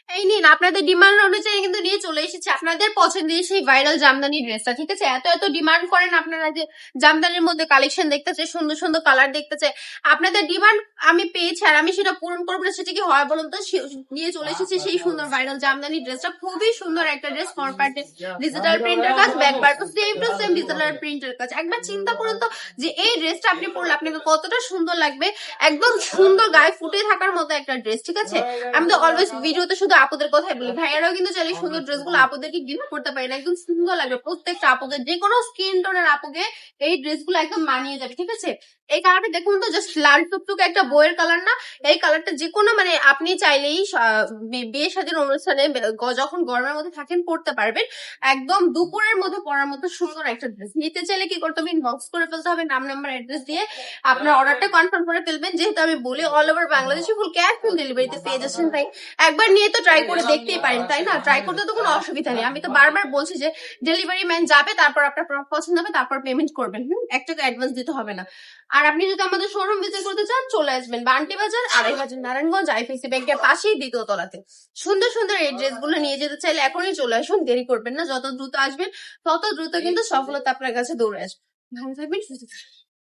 এই নিন আপনাদের ডিমান্ড অনুযায়ী কিন্তু নিয়ে চলে এসেছে আপনাদের পছন্দের সেই ভাইরাল জামদানি ড্রেসটা। ঠিক আছে, এত এত ডিমান্ড করেন আপনারা যে জামদানির মধ্যে কালেকশন দেখতে চাই, সুন্দর সুন্দর কালার দেখতে চাই। আপনাদের ডিমান্ড আমি পেয়েছি আর আমি সেটা পূরণ করবো না, সেটা কি হয় বলুন তো? নিয়ে চলে এসেছি সেই সুন্দর ভাইরাল জামদানি ড্রেসটা। খুবই সুন্দর একটা ড্রেস, ফ্রন্ট পার্টে ডিজিটাল প্রিন্টের কাজ, ব্যাক পার্টও সেম টু সেম ডিজিটাল প্রিন্টের কাজ। একবার চিন্তা করুন তো যে এই ড্রেসটা আপনি পরলে আপনাকে কতটা সুন্দর লাগবে। একদম সুন্দর, গায়ে ফুটে থাকার মতো একটা ড্রেস। ঠিক আছে, আমি তো অলওয়েজ ভিডিওতে শুধু আপুদের কথাই বলি, ভাইয়ারাও কিন্তু চাইলে সুন্দর ড্রেসগুলো আপুদেরকে গিফট করতে পারে না, একদম সুন্দর লাগবে প্রত্যেকটা আপুকে, যে কোনো স্কিন টোনের আপুকে এই ড্রেসগুলো একদম মানিয়ে যাবে। ঠিক আছে, এই কালারটা দেখুন তো, জাস্ট লাল টুকটুকে একটা বইয়ের কালার না? এই কালারটা যে কোনো মানে আপনি চাইলেই বিয়ে শাদীর অনুষ্ঠানে যখন গরমের মধ্যে থাকেন পড়তে পারবেন। একদম দুপুরের মধ্যে পরার মতো সুন্দর একটা ড্রেস। নিতে চাইলে কি করতে হবে, ইনবক্স করে ফেলতে হবে, নাম নাম্বার অ্যাড্রেস দিয়ে আপনার অর্ডারটা কনফার্ম করে ফেলবেন। যেহেতু আমি বলি অল ওভার বাংলাদেশে ফুল ক্যাশ অন ডেলিভারিতে পেয়ে যাচ্ছেন, তাই একবার নিয়ে তো ট্রাই করে দেখতেই পারেন, তাই না? ট্রাই করতে তো কোনো অসুবিধা নেই। আমি তো বারবার বলছি যে ডেলিভারি ম্যান যাবে, তারপর আপনার পছন্দ হবে, তারপর পেমেন্ট করবেন। 1 টাকা অ্যাডভান্স দিতে হবে না। আর আপনি যদি আমাদের শোরুম ভিজিট করতে চান, চলে আসবেন বান্টি বাজার, 2.5 বাজার, নারায়ণগঞ্জ, আইপিসি ব্যাংকের পাশেই 2য় তলাতে। সুন্দর সুন্দর এই ড্রেসগুলো নিয়ে যেতে চাইলে এখনই চলে আসুন, দেরি করবেন না। যত দ্রুত আসবেন তত দ্রুত কিন্তু সফলতা আপনার কাছে দৌড়ে আসবে। ভালো থাকবেন, সুস্থ থাকবেন।